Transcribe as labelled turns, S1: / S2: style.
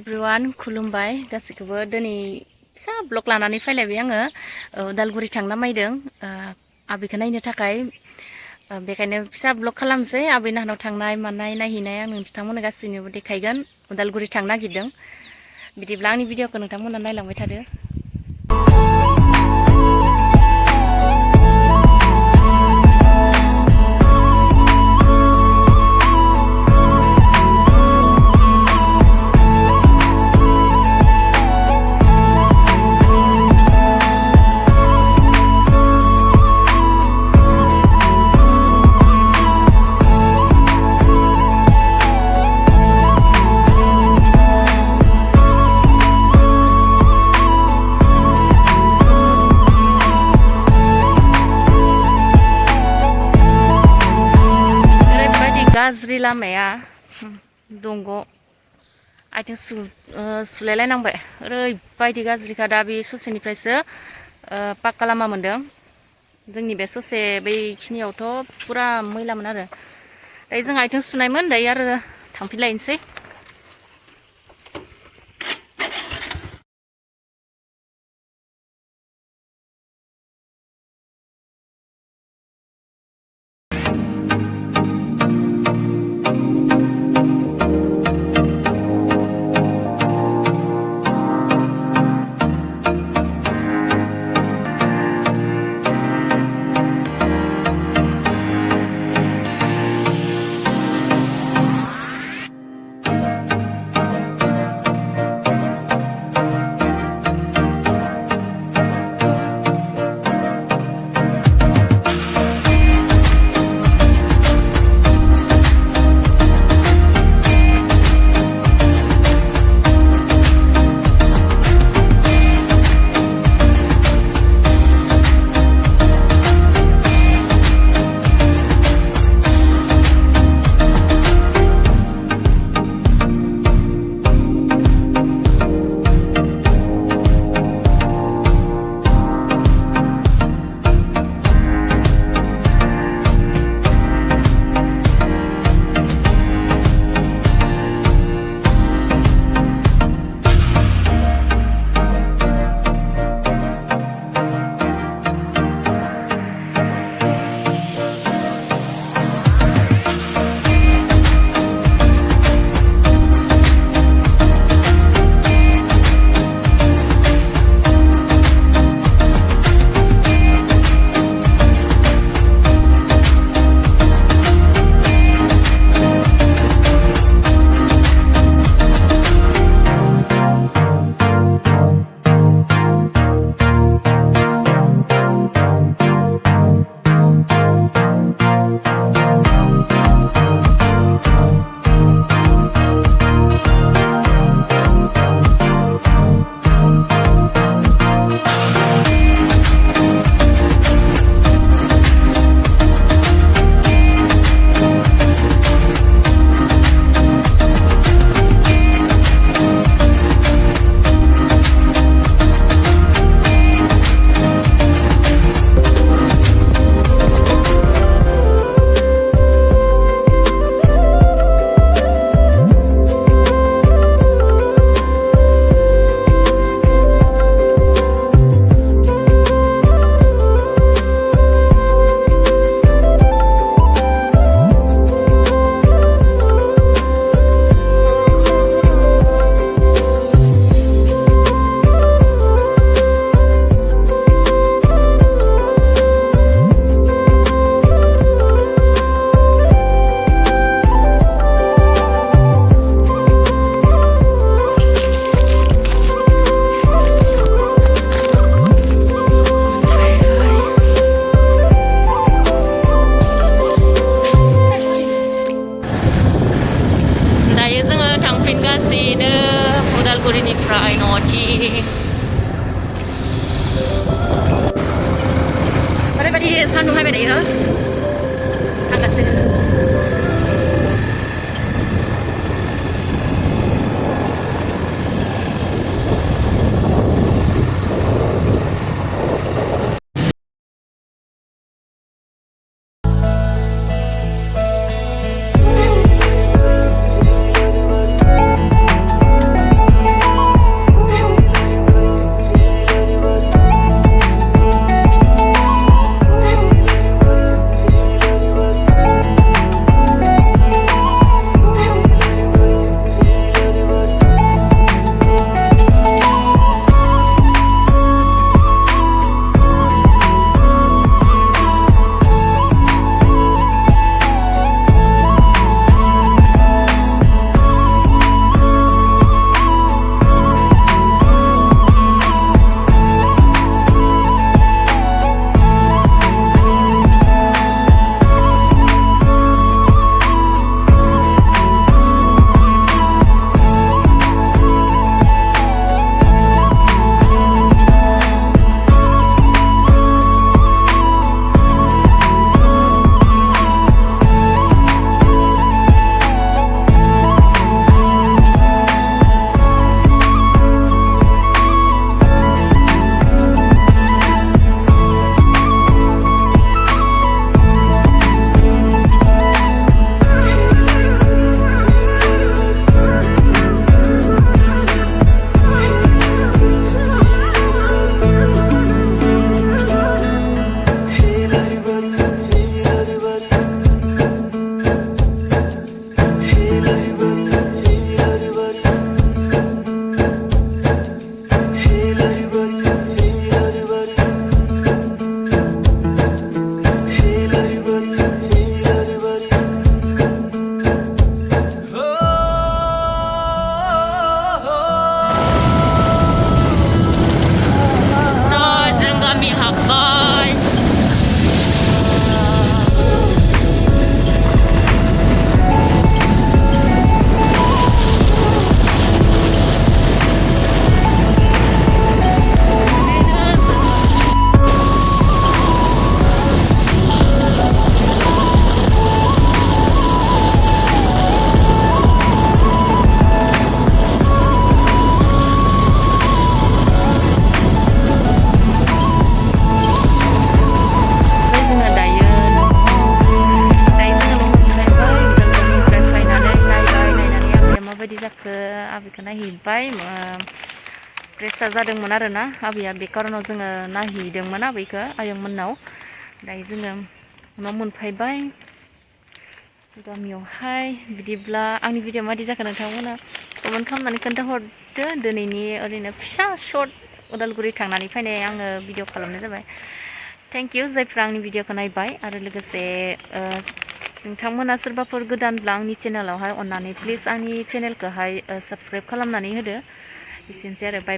S1: Everyone खुलुमबाय गासैखौबो दिनै फिसा ब्लग लानानै फैलायबाय आङो उदालगुरि थांना मायदों आबैखौ नायनो थाखाय बेखायनो फिसा ब्लग खालामसै आबै नाहानाव थांनाय मानाय नायहैनाय आं नोंथांमोननो गासैनोबो देखायगोन उदालगुरि थांनो नागिरदों बिदिब्ला आंनि भिडिअखौ नोंथांमोना नायलांबाय थादो। गाज्रि लामाया दंग आथिं सुलायलायनांबाय ओरैबायदि गाज्रिखा दा बे ससेनिफ्रायसो पाक्का लामा मोनदों जोंनि बे ससे बैखिनियावथ' पुरा मैलामोन आरो दायो जों आथिं सुनायमोन दायो आरो थांफिनलायनोसै। थांफिनगासिनो उदालगुरिनिफ्राय न'थिं ओरैबायदि सान्दुं हायबाय दायो थांगासिनो। बेखौ नायहैबाय प्रेसार जादोंमोन आरोना आबैया बे कारनाव जोङो नायहैदोंमोन आबैखौ आयंमोननाव दायो जोङो उनाव मोनफैबाय गामियावहाय बिदिब्ला आंनि भिडिअ मादि जाखो नोंथांमोना कमेन्ट खालामनानै खोन्थाहरदो दिनैनि ओरैनो फिसा सर्ट उदालगुरि थांनानै फैनाय आङो भिडिअ खालामनाय जाबाय थेंक इउ जायफ्रा आंनि भिडिअखौ नायबाय आरो लोगोसे नोंथांमोना सोरबाफोर गोदानब्ला आंनि चेनेलावहाय अननानै प्लिज आंनि चेनेलखौहाय साबस्क्राइब खालामनानै होदो एसेनोसै आरो बाय बाय